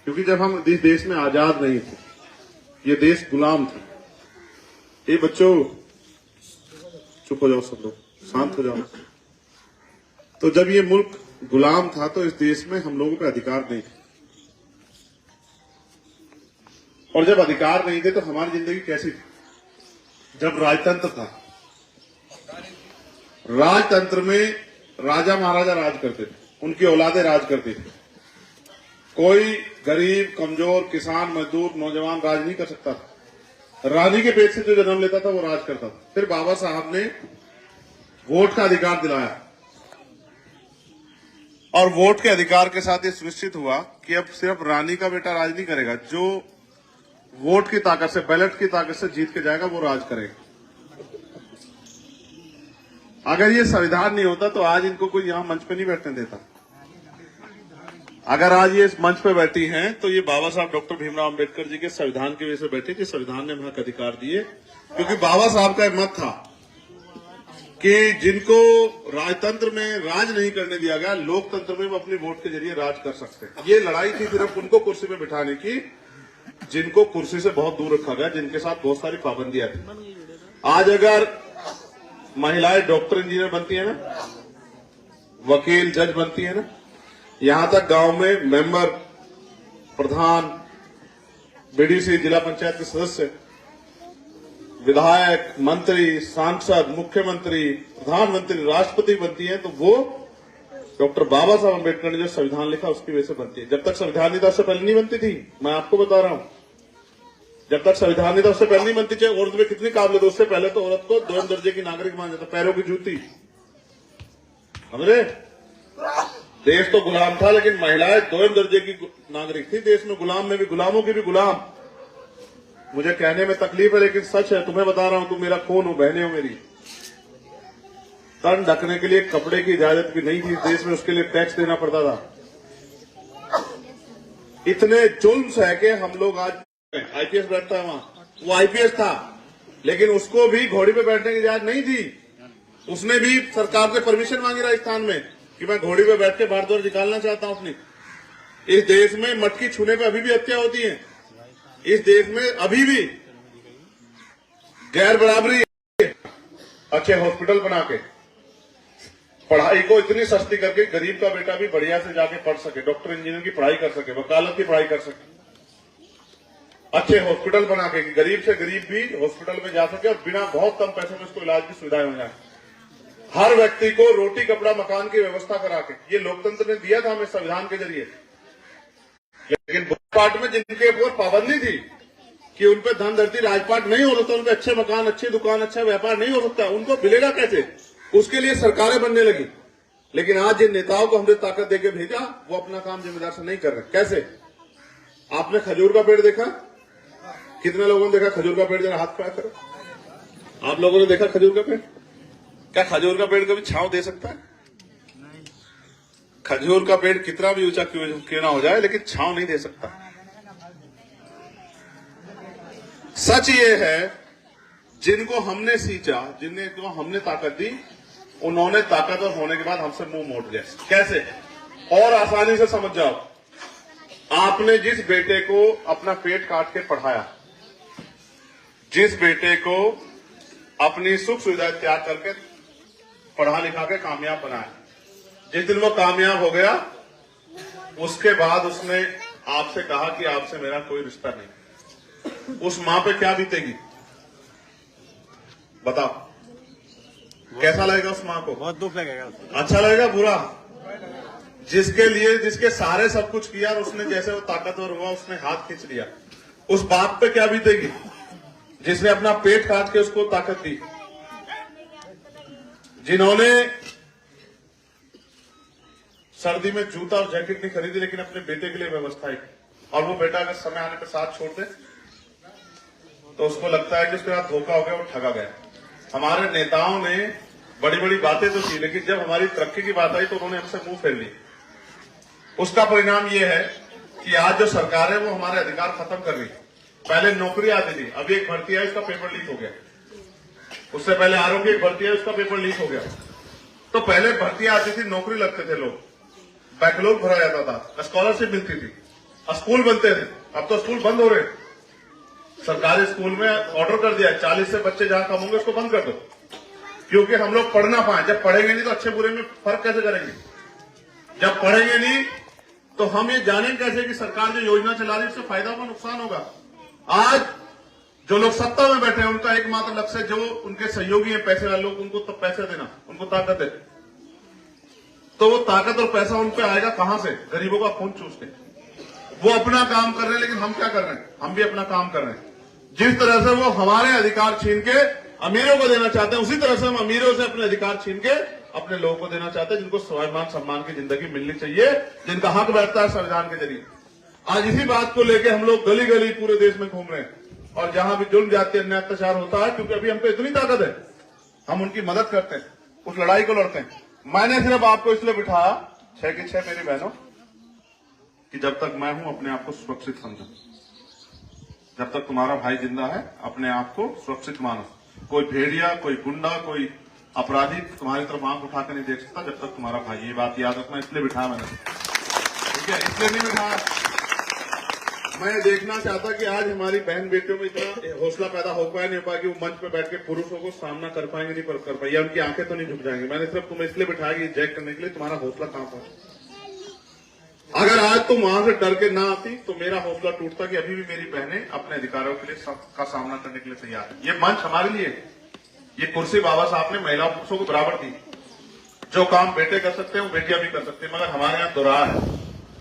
क्योंकि जब हम इस देश में आजाद नहीं थे, ये देश गुलाम था। ये बच्चों चुप हो जाओ, सब लोग शांत हो जाओ। तो जब ये मुल्क गुलाम था तो इस देश में हम लोगों पे अधिकार नहीं थे, और जब अधिकार नहीं थे तो हमारी जिंदगी कैसी थी? जब राजतंत्र था, राजतंत्र में राजा महाराजा राज करते थे, उनकी औलादें राज करती थी। कोई गरीब, कमजोर, किसान, मजदूर, नौजवान राज नहीं कर सकता था। रानी के पेट से जो जन्म लेता था वो राज करता था। फिर बाबा साहब ने वोट का अधिकार दिलाया, और वोट के अधिकार के साथ ये सुनिश्चित हुआ कि अब सिर्फ रानी का बेटा राज नहीं करेगा, जो वोट की ताकत से, बैलेट की ताकत से जीत के जाएगा वो राज करेगा। अगर ये संविधान नहीं होता तो आज इनको कोई यहां मंच पे नहीं बैठने देता। अगर आज ये इस मंच पे बैठी हैं तो ये बाबा साहब डॉक्टर भीमराव अंबेडकर जी के संविधान की वजह से बैठे कि संविधान ने हमें अधिकार दिए, क्योंकि बाबा साहब का मत था कि जिनको राजतंत्र में राज नहीं करने दिया गया, लोकतंत्र में वो अपने वोट के जरिए राज कर सकते हैं। ये लड़ाई थी सिर्फ उनको कुर्सी पे बिठाने की, जिनको कुर्सी से बहुत दूर रखा गया, जिनके साथ बहुत सारी पाबंदियां थी। आज अगर महिलाएं डॉक्टर, इंजीनियर बनती है ना, वकील, जज बनती है ना, यहां तक गांव में मेंबर, प्रधान, बीडीसी, जिला पंचायत के सदस्य, विधायक, मंत्री, सांसद, मुख्यमंत्री, प्रधानमंत्री, राष्ट्रपति बनती है, तो वो डॉक्टर बाबा साहब अम्बेडकर ने जो संविधान लिखा उसकी वजह से बनती है। जब तक संविधान नहीं था उससे पहले नहीं बनती थी। मैं आपको बता रहा हूं, जब तक संविधान नहीं था उससे पहले नहीं बनती। चाहे औरत में कितनी काबिलियत हो, उससे पहले तो औरत को दोयम दर्जे की नागरिक माना जाता, पैरों की जूती। समझे? देश तो गुलाम था, लेकिन महिलाएं दोयम दर्जे की नागरिक थी। देश में गुलाम में भी गुलामों के भी गुलाम। मुझे कहने में तकलीफ है लेकिन सच है, तुम्हें बता रहा हूं। तुम मेरा खून हो, बहने हो मेरी। तन ढकने के लिए कपड़े की इजाजत भी नहीं थी इस देश में, उसके लिए टैक्स देना पड़ता था। इतने जुल्म है कि हम लोग आज आईपीएस बैठता है वहां, वो आईपीएस था, लेकिन उसको भी घोड़ी पे बैठने की इजाजत नहीं थी। उसने भी सरकार से परमिशन मांगी राजस्थान में कि मैं घोड़ी पे बैठ के बार दौर निकालना चाहता हूं अपनी। इस देश में मटकी छूने पे अभी भी हत्या होती है। इस देश में अभी भी गैर बराबरी है। अच्छे हॉस्पिटल बना के, पढ़ाई को इतनी सस्ती करके गरीब का बेटा भी बढ़िया से जाके पढ़ सके, डॉक्टर इंजीनियर की पढ़ाई कर सके, वकालत की पढ़ाई कर सके। अच्छे हॉस्पिटल बना के गरीब से गरीब भी हॉस्पिटल में जा सके और बिना बहुत कम पैसों में उसको इलाज की सुविधाएं हो जाए। हर व्यक्ति को रोटी, कपड़ा, मकान की व्यवस्था करा के, ये लोकतंत्र ने दिया था हमें संविधान के जरिए। लेकिन बहुत पार्ट में जिनके ऊपर पाबंदी थी कि उनपे धन धरती राजपाट नहीं हो सकता, उनपे अच्छे मकान, अच्छी दुकान, अच्छा व्यापार नहीं हो सकता, उनको मिलेगा कैसे? उसके लिए सरकारें बनने लगी। लेकिन आज जिन नेताओं को हमने ताकत देकर भेजा, वो अपना काम जिम्मेदार से नहीं कर रहे। कैसे? आपने खजूर का पेड़ देखा? कितने लोगों ने देखा खजूर का पेड़? जरा हाथ खड़ा करो। आप लोगों ने देखा खजूर का पेड़? क्या खजूर का पेड़ कभी छांव दे सकता है? खजूर का पेड़ कितना भी ऊंचा क्यों ना हो जाए, लेकिन छांव नहीं दे सकता। सच ये है, जिनको हमने सींचा, जिनको हमने ताकत दी, उन्होंने ताकतवर होने के बाद हमसे मुंह मोड़ लिया। कैसे? और आसानी से समझ जाओ। आपने जिस बेटे को अपना पेट काट के पढ़ाया, जिस बेटे को अपनी सुख सुविधा त्याग करके पढ़ा लिखा के कामयाब बनाया, जिस दिन वो कामयाब हो गया, उसके बाद उसने आपसे कहा कि आपसे मेरा कोई रिश्ता नहीं। उस मां पे क्या बीतेगी बताओ? कैसा लगेगा उस मां को? बहुत दुख लगेगा। अच्छा लगेगा? बुरा? जिसके लिए, जिसके सारे सब कुछ किया और उसने जैसे वो ताकतवर हुआ उसने हाथ खींच लिया, उस बाप पे क्या बीतेगी जिसने अपना पेट काट के उसको ताकत दी? जिन्होंने सर्दी में जूता और जैकेट नहीं खरीदी लेकिन अपने बेटे के लिए व्यवस्था की, और वो बेटा अगर समय आने पर साथ छोड़ दे तो उसको लगता है कि उसके साथ धोखा हो गया, वो ठगा गया। हमारे नेताओं ने बड़ी बड़ी बातें तो की, लेकिन जब हमारी तरक्की की बात आई तो उन्होंने हमसे मुंह फेर ली। उसका परिणाम ये है कि आज जो सरकार है वो हमारे अधिकार खत्म कर रही है। पहले नौकरी आती थी, अभी एक भर्ती है, उसका पेपर लीक हो गया। उससे पहले आरोग्य एक भर्ती है, उसका पेपर लीक हो गया। तो पहले भर्तियां आती थी, नौकरी लगते थे लोग, बैकलॉग भरा जाता था, स्कॉलरशिप मिलती थी। स्कूल बनते थे, अब तो स्कूल बंद हो रहे हैं। सरकारी स्कूल में ऑर्डर कर दिया 40 से बच्चे जहां कम होंगे उसको बंद कर दो, क्योंकि हम लोग पढ़ ना पाए। जब पढ़ेंगे नहीं तो अच्छे बुरे में फर्क कैसे करेंगे? जब पढ़ेंगे नहीं तो हम ये जानेंगे कैसे कि सरकार जो योजना चला रही है उससे फायदा होगा नुकसान होगा। आज जो लोग सत्ता में बैठे हैं उनका एकमात्र लक्ष्य, जो उनके सहयोगी हैं पैसे वाले लोग, उनको तो पैसे देना, उनको ताकत है। तो वो ताकत और पैसा उन पे आएगा कहां से? गरीबों का खून चूस के। वो अपना काम कर रहे हैं, लेकिन हम क्या कर रहे हैं? हम भी अपना काम कर रहे हैं। जिस तरह से वो हमारे अधिकार छीन के अमीरों को देना चाहते हैं, उसी तरह से हम अमीरों से अपने अधिकार छीन के अपने लोगों को देना चाहते हैं, जिनको स्वाभिमान सम्मान की जिंदगी मिलनी चाहिए, जिनका हक बैठता है संविधान के जरिए। आज इसी बात को लेकर हम लोग गली गली पूरे देश में घूम रहे हैं, और जहां भी जुल्म जाति अन्याय अत्याचार होता है, क्योंकि अभी हम पे इतनी ताकत है, हम उनकी मदद करते हैं, उस लड़ाई को लड़ते हैं। मैंने सिर्फ आपको इसलिए बिठाया 6 की 6 मेरी बहनों, कि जब तक मैं हूं अपने आप को सुरक्षित समझो। जब तक तुम्हारा भाई जिंदा है अपने आप को सुरक्षित मानो। कोई भेड़िया, कोई गुंडा, कोई अपराधी तुम्हारी तरफ आंख उठा के नहीं देख सकता जब तक तुम्हारा भाई। ये बात याद रखना, इसलिए बिठाया मैंने, ठीक है? इसलिए नहीं बिठाया। मैं देखना चाहता कि आज हमारी बहन बेटियों में इतना हौसला पैदा हो पाया, नहीं हो पाया कि वो मंच पर बैठ के पुरुषों को सामना कर पाएंगे, नहीं कर पाएंगे, उनकी आंखें तो नहीं झुक जाएंगी। मैंने सिर्फ तुम्हें इसलिए बिठाया कि जैक करने के लिए, तुम्हारा हौसला कहां था। अगर आज तुम वहां से डर के ना आती तो मेरा हौसला टूटता कि अभी भी मेरी बहनें अपने अधिकारों के लिए का सामना करने के लिए तैयार है। ये मंच हमारे लिए, ये कुर्सी बाबा साहब ने महिला पुरुषों को बराबर दी। जो काम बेटे कर सकते हैं वो बेटियां भी कर सकते हैं, मगर हमारे यहाँ दोहरा है,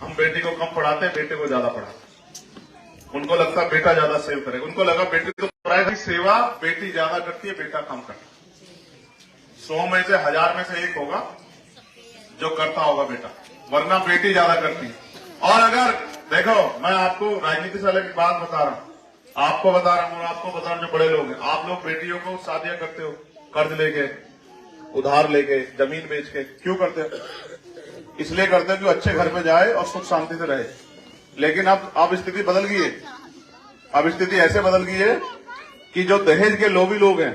हम बेटी को कम पढ़ाते हैं, बेटे को ज्यादा पढ़ाते हैं। उनको लगता है बेटा ज्यादा सेव करेगा, उनको लगा बेटी तो पढ़ाएगी, सेवा बेटी ज्यादा करती है, बेटा कम करता है। 100 में से 1000 में से 1 होगा जो करता होगा बेटा, वरना बेटी ज्यादा करती। और अगर देखो, मैं आपको राजनीति से अलग बात बता रहा हूं, आपको बता रहा हूं और आपको बता रहा हूं जो बड़े लोग हैं, आप लोग बेटियों को शादियां करते हो कर्ज लेके, उधार लेके, जमीन बेच के। क्यों करते हो? इसलिए करते हो कि अच्छे घर में जाए और सुख शांति से रहे। लेकिन अब स्थिति बदल गई है। अब स्थिति ऐसे बदल गई है कि जो दहेज के लोभी लोग हैं,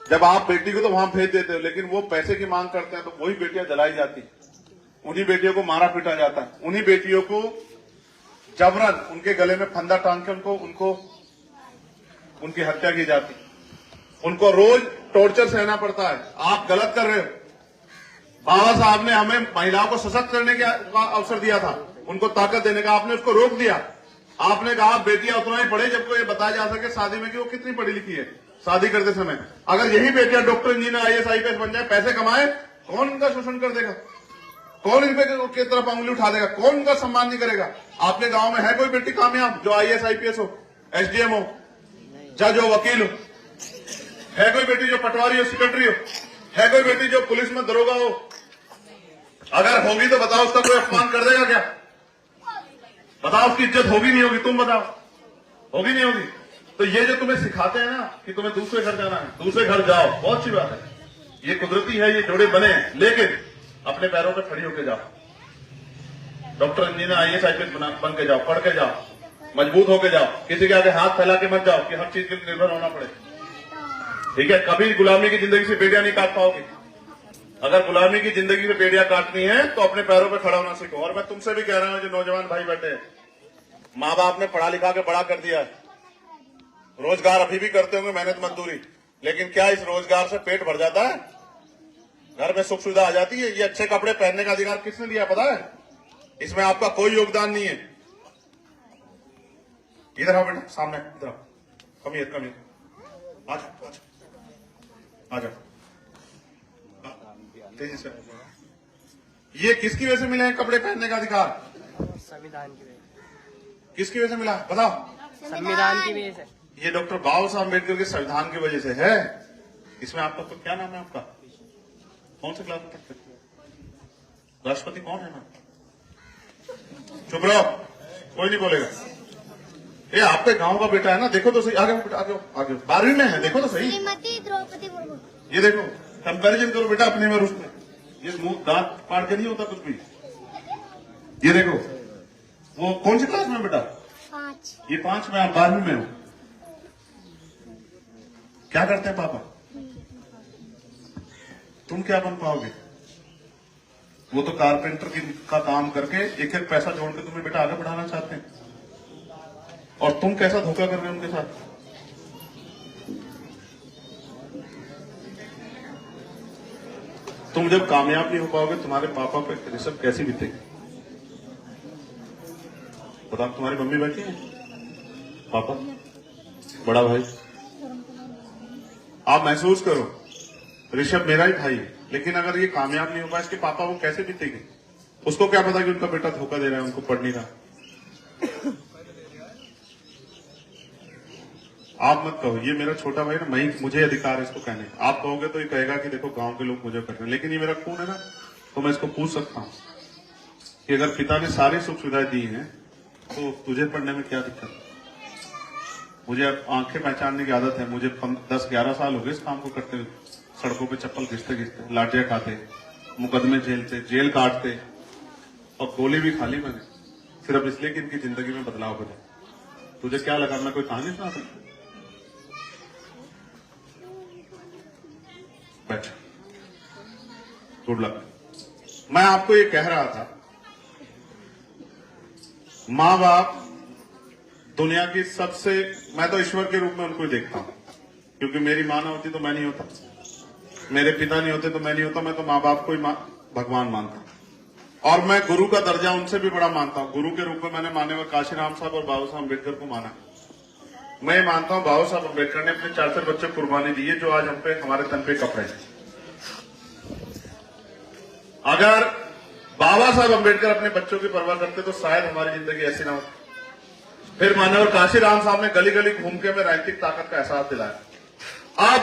जब आप बेटी को तो वहां भेज देते हो, लेकिन वो पैसे की मांग करते हैं तो वही बेटियां जलाई जाती, उन्हीं बेटियों को मारा पीटा जाता है, उन्हीं बेटियों को जबरन उनके गले में फंदा टांग के उनको उनकी हत्या की जाती, उनको रोज टॉर्चर सहना पड़ता है। आप गलत कर रहे हो। बाबा साहब ने हमें महिलाओं को सशक्त करने का अवसर दिया था, उनको ताकत देने का, आपने उसको रोक दिया। आपने कहा बेटियां उतना ही पढ़े जबको ये बताया जा सके शादी में कि वो कितनी पढ़ी लिखी है। शादी करते समय अगर यही बेटियां डॉक्टर, इंजीनियर, IAS IPS बन जाए, पैसे कमाए, कौन इनका शोषण कर देगा? कौन इन पे की तरफ उंगली उठा देगा? कौन उनका सम्मान नहीं करेगा? आपके गांव में है कोई बेटी कामयाब जो IAS IPS हो, SDM हो, जज हो, वकील हो? है कोई बेटी जो पटवारी हो, सेक्रेटरी हो? है कोई बेटी जो पुलिस में दरोगा हो? अगर होगी तो बताओ, उसका कोई अपमान कर देगा क्या? बताओ, उसकी इज्जत होगी नहीं होगी? तुम बताओ, होगी नहीं होगी? तो ये जो तुम्हें सिखाते हैं ना कि तुम्हें दूसरे घर जाना है, दूसरे घर जाओ, बहुत अच्छी बात है, ये कुदरती है, ये जोड़े बने हैं, लेकिन अपने पैरों पे खड़ी होकर जाओ। डॉक्टर, इंजीनियर, IAS IPS बन के जाओ, पढ़ के जाओ, मजबूत होके जाओ। किसी के आगे हाथ फैला के मत जाओ कि हर चीज के लिए निर्भर होना पड़े, ठीक है? कभी गुलामी की जिंदगी से बेड़ियां नहीं काट पाओगे। अगर गुलामी की जिंदगी में बेड़ियां काटनी है तो अपने पैरों पे खड़ा होना सीखो। और मैं तुमसे भी कह रहा हूं, जो नौजवान भाई बैठे हैं, माँ बाप ने पढ़ा लिखा के बड़ा कर दिया है, रोजगार अभी भी करते होंगे, मेहनत मजदूरी, लेकिन क्या इस रोजगार से पेट भर जाता है? घर में सुख सुविधा आ जाती है? ये अच्छे कपड़े पहनने का अधिकार किसने दिया पता है? इसमें आपका कोई योगदान नहीं है। इधर आओ बेटा, सामने इधर आओ, कमिए, आ जाओ तेजी से। ये किसकी वजह से मिले हैं कपड़े पहनने का अधिकार? संविधान की वजह से। किसकी वजह से मिला बताओ? संविधान की वजह से। ये डॉक्टर बाबा साहब अम्बेडकर के संविधान की वजह से है। इसमें आपका तो क्या नाम है? आपका कौन से क्लास में पढ़ते? राष्ट्रपति कौन है ना? चुप रहो, कोई नहीं बोलेगा। ये आपके गांव का बेटा है ना, देखो तो सही, आगे आगे 12वीं में है, देखो तो सही। श्रीमती द्रौपदी मुर्मू। ये देखो, कंपैरिजन करो बेटा अपने में उसमें। ये मुंह दांत पाड़ के नहीं होता कुछ भी। ये देखो, वो कौन सी क्लास में बेटा? 5। ये 5 में, आप 12वीं में हो। क्या करते हैं पापा? तुम क्या बन पाओगे? वो तो कारपेंटर का काम करके एक एक पैसा जोड़ के तुम्हें बेटा आगे बढ़ाना चाहते हैं, और तुम कैसा धोखा कर रहे हो उनके साथ। तुम जब कामयाब नहीं हो पाओगे, तुम्हारे पापा पे ऋषभ कैसी बीतेगी। बताओ, तुम्हारी मम्मी बैठी है, पापा, बड़ा भाई, आप महसूस करो ऋषभ मेरा ही भाई है, लेकिन अगर ये कामयाब नहीं हो पाया, इसके पापा वो कैसे बीतेंगे। उसको क्या पता कि उनका बेटा धोखा दे रहा है, उनको पढ़ नहीं रहा। आप मत कहो ये मेरा छोटा भाई ना, मुझे अधिकार है इसको कहने का। आप कहोगे तो ये कहेगा कि देखो गांव के लोग मुझे कर रहे हैं, लेकिन ये मेरा खून है ना, तो मैं इसको पूछ सकता हूं कि अगर पिता ने सारी सुख सुविधाएं दी हैं तो तुझे पढ़ने में क्या दिक्कत है। मुझे अब आंखें पहचानने की आदत है, मुझे 10-11 साल हो गए इस काम को करते हुए। सड़कों पे चप्पल घिसते घिसते, लाठियां खाते, मुकदमे झेलते, जेल काटते, और गोली भी खा ली मैंने, सिर्फ इसलिए कि इनकी जिंदगी में बदलाव हो जाए। तुझे क्या लगा मैं कोई कहानी सुना सकता। बैठ, गुड लक। मैं आपको ये कह रहा था, मां बाप दुनिया की सबसे, मैं तो ईश्वर के रूप में उनको ही देखता हूं, क्योंकि मेरी मां ना होती तो मैं नहीं होता, मेरे पिता नहीं होते तो मैं नहीं होता। मैं तो मां बाप को ही भगवान मानता हूं, और मैं गुरु का दर्जा उनसे भी बड़ा मानता हूं। गुरु के रूप में मैंने माननीय काशीराम साहब और बाबा साहब अम्बेडकर को माना। मैं मानता हूं बाबा साहब अम्बेडकर ने अपने 4 बच्चे कुर्बानी दी है, जो आज हम पे, हमारे तन पे कपड़े हैं। अगर बाबा साहब अम्बेडकर अपने बच्चों की परवाह करते तो शायद हमारी जिंदगी ऐसी ना होती। फिर माननीय काशीराम साहब ने गली गली घूम के हमें राजनीतिक ताकत का एहसास दिलाया। अब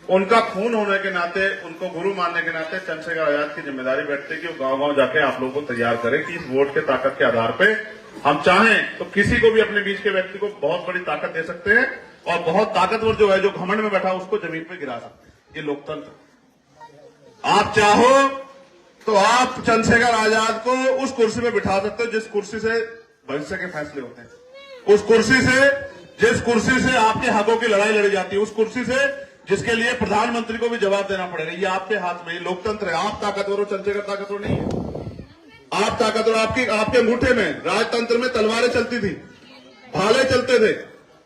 उनका खून होने के नाते, उनको गुरु मानने के नाते चंद्रशेखर आजाद की जिम्मेदारी बैठती है कि वो गांव गांव जाके आप लोगों को तैयार करें कि इस वोट के ताकत के आधार पे हम चाहें तो किसी को भी अपने बीच के व्यक्ति को बहुत बड़ी ताकत दे सकते हैं, और बहुत ताकतवर जो है, जो घमंड में बैठा उसको जमीन पे गिरा सकते हैं। ये लोकतंत्र। आप चाहो तो आप चंद्रशेखर आजाद को उस कुर्सी पे बिठा सकते हो जिस कुर्सी से भविष्य के फैसले होते हैं, उस कुर्सी से, जिस कुर्सी से आपके हकों की लड़ाई लड़ी जाती है, उस कुर्सी से जिसके लिए प्रधानमंत्री को भी जवाब देना पड़ेगा। ये आपके हाथ में, ये लोकतंत्र है। आप ताकतवर हो, चंद्रशेखर ताकतवर नहीं है। आप ताकतवर, आपके अंगूठे में, राजतंत्र में तलवारें चलती थी, भाले चलते थे,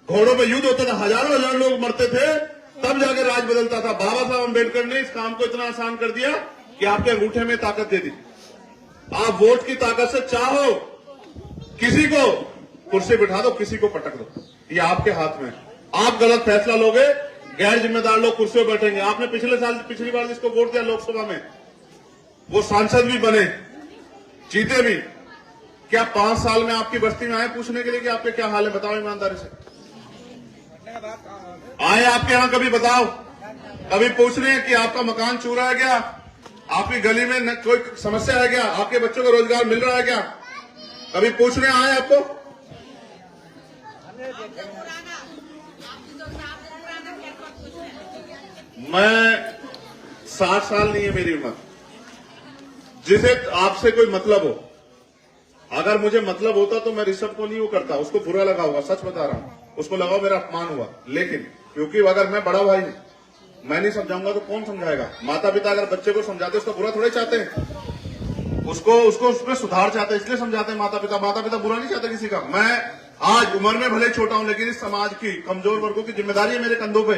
घोड़ों पे युद्ध होता था, हजारों लोग मरते थे, तब जाके राज बदलता था। बाबा साहब अम्बेडकर ने इस काम को इतना आसान कर दिया कि आपके अंगूठे में ताकत दे दी। आप वोट की ताकत से चाहो किसी को कुर्सी बिठा दो, किसी को पटक दो, ये आपके हाथ में। आप गलत फैसला लोगे, गैर जिम्मेदार लोग कुर्सी पर बैठेंगे। आपने पिछली बार जिसको वोट दिया लोकसभा में, वो सांसद भी बने, जीते भी। क्या 5 साल में आपकी बस्ती में आए पूछने के लिए कि आपके क्या हाल है? बताओ ईमानदारी से, आए आपके यहां कभी? बताओ, कभी पूछने कि आपका मकान चूरा है क्या, आपकी गली में कोई समस्या है क्या, आपके बच्चों को रोजगार मिल रहा है क्या? कभी पूछने आए आपको? मैं 60 साल नहीं है मेरी उम्र। जिसे आपसे कोई मतलब हो, अगर मुझे मतलब होता तो मैं ऋषभ को नहीं वो करता, उसको बुरा लगा होगा, सच बता रहा हूं, उसको लगा मेरा अपमान हुआ। लेकिन क्योंकि अगर मैं बड़ा भाई हूं, मैं नहीं समझाऊंगा तो कौन समझाएगा? माता पिता अगर बच्चे को समझाते उसका बुरा थोड़े चाहते हैं, उसको उसमें सुधार चाहते हैं, इसलिए समझाते हैं माता पिता। माता पिता बुरा नहीं चाहते किसी का। मैं आज उम्र में भले छोटा हूं, लेकिन इस समाज की कमजोर वर्गों की जिम्मेदारी है मेरे कंधों पे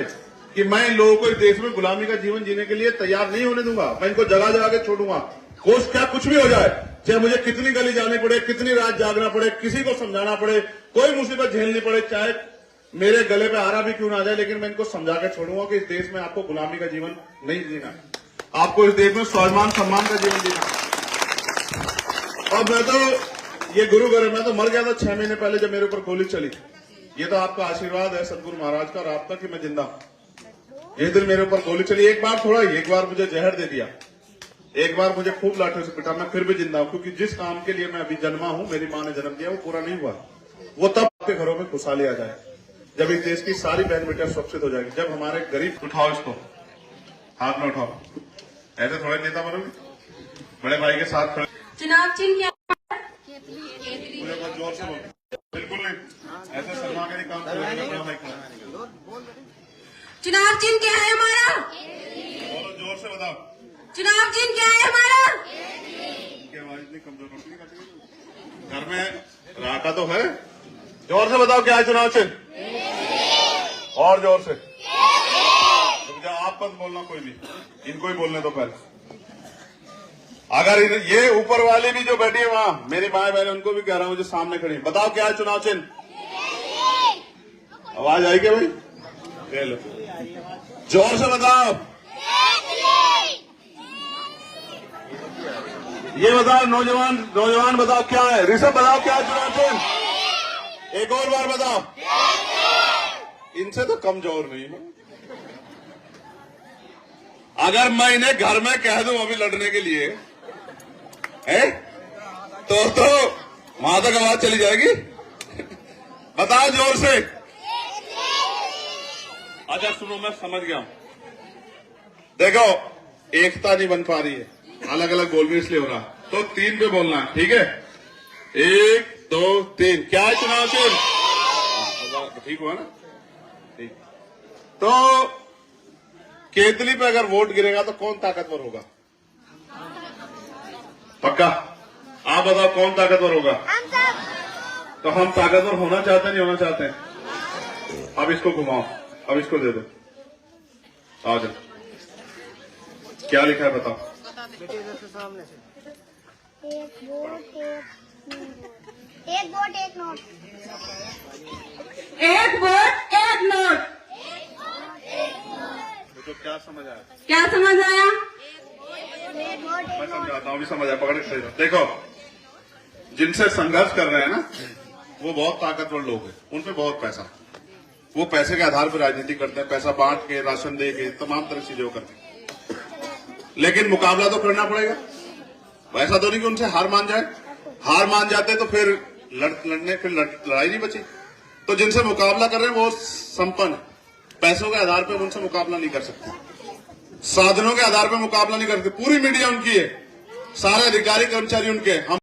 कि मैं इन लोगों को इस देश में गुलामी का जीवन जीने के लिए तैयार नहीं होने दूंगा। मैं इनको जगह जगह के छोड़ूंगा, कुछ भी हो जाए, चाहे मुझे कितनी गली जानी पड़े, कितनी रात जागना पड़े, किसी को समझाना पड़े, कोई मुसीबत झेलनी पड़े, चाहे मेरे गले पे आरा भी क्यों ना आ जाए, लेकिन मैं इनको समझा के छोड़ूंगा कि इस देश में आपको गुलामी का जीवन नहीं जीना, आपको इस देश में स्वाभिमान सम्मान का जीवन जीना। और मैं तो ये गुरु घर, मैं तो मर गया था 6 महीने पहले जब मेरे ऊपर गोली चली। ये तो आपका आशीर्वाद है सदगुरु महाराज का और आपका कि मैं जिंदा हूं। ये दिन मेरे ऊपर गोली चली, एक बार मुझे जहर दे दिया, एक बार मुझे खूब लाठियों से पिटा, मैं फिर भी जिंदा हूं, क्योंकि जिस काम के लिए मैं अभी जन्मा हूं, मेरी मां ने जन्म दिया, वो पूरा नहीं हुआ। वो तब आपके घरों में खुशहाली आ जाए, जब इस देश की सारी बहन बेटियां सुरक्षित हो जाएगी, जब हमारे गरीब, उठाओ इसको, हाथ में उठाओ, ऐसे थोड़े नेता बनोगे, बड़े भाई के साथ खड़े। चुनाव चिन्ह क्या? मुझे बहुत जोर से बोलो, बिल्कुल नहीं, ऐसे शर्मा के नहीं काम करेगा। चुनाव चिन्ह क्या है हमारा? बोलो जोर से बताओ, चुनाव चिन्ह क्या है हमारा? इतनी कमजोर रोटी नहीं खाती। घर में राका तो है। जोर से बताओ क्या है चुनाव चिन्ह, और जोर से। तो आप मत बोलना कोई भी, इनको ही बोलने दो पहले। अगर ये ऊपर वाली भी जो बैठी है वहां, मेरी माए बहन, उनको भी कह रहा हूं जो सामने खड़ी, बताओ क्या है चुनाव चिन्ह। आवाज आई क्या भाई? ले लो, जोर से बताओ। ये बताओ नौजवान बताओ क्या है। ऋषभ बताओ क्या है चुनाव चिन्ह, एक और बार बताओ। इनसे तो कमजोर नहीं है। अगर मैं इन्हें घर में कह दूं अभी लड़ने के लिए है तो वहां तक आवाज चली जाएगी। बताओ जोर से। अच्छा सुनो, मैं समझ गया हूं। देखो एकता नहीं बन पा रही है, अलग अलग बोल भी इसलिए हो रहा, तो 3 पे बोलना है, ठीक है? 1 2 3। क्या है चुनाव चिन्ह? ठीक हुआ ना? ठीक। तो केतली पे अगर वोट गिरेगा तो कौन ताकतवर होगा? पक्का? आप बताओ कौन ताकतवर होगा? हम सब। तो हम ताकतवर होना चाहते हैं, नहीं होना चाहते हैं? अब इसको घुमाओ, अब इसको दे दो, आ जाओ। क्या लिखा है बताओ। बेटे इधर से सामने से। एक वोट एक नोट। एक वोट एक नोट। तो क्या समझ आया? क्या समझ आया? एक वोट मैं एक नोट। समझाता हूँ, अभी समझ आया, पकड़ के सही। देखो, जिनसे संघर्ष कर रहे हैं ना, वो बहुत ताकतवर लोग हैं, उन पे बहुत पैसा, वो पैसे के आधार पर राजनीति करते हैं, पैसा बांट के, राशन दे के, तमाम तरह की चीजें करते हैं। लेकिन मुकाबला तो करना पड़ेगा। वैसा तो नहीं कि उनसे हार मान जाए। हार मान जाते तो फिर लड़ाई नहीं बची। तो जिनसे मुकाबला कर रहे हैं वो संपन्न है, पैसों के आधार पर उनसे मुकाबला नहीं कर सकते, साधनों के आधार पर मुकाबला नहीं करते। पूरी मीडिया उनकी है, सारे अधिकारी कर्मचारी उनके। हम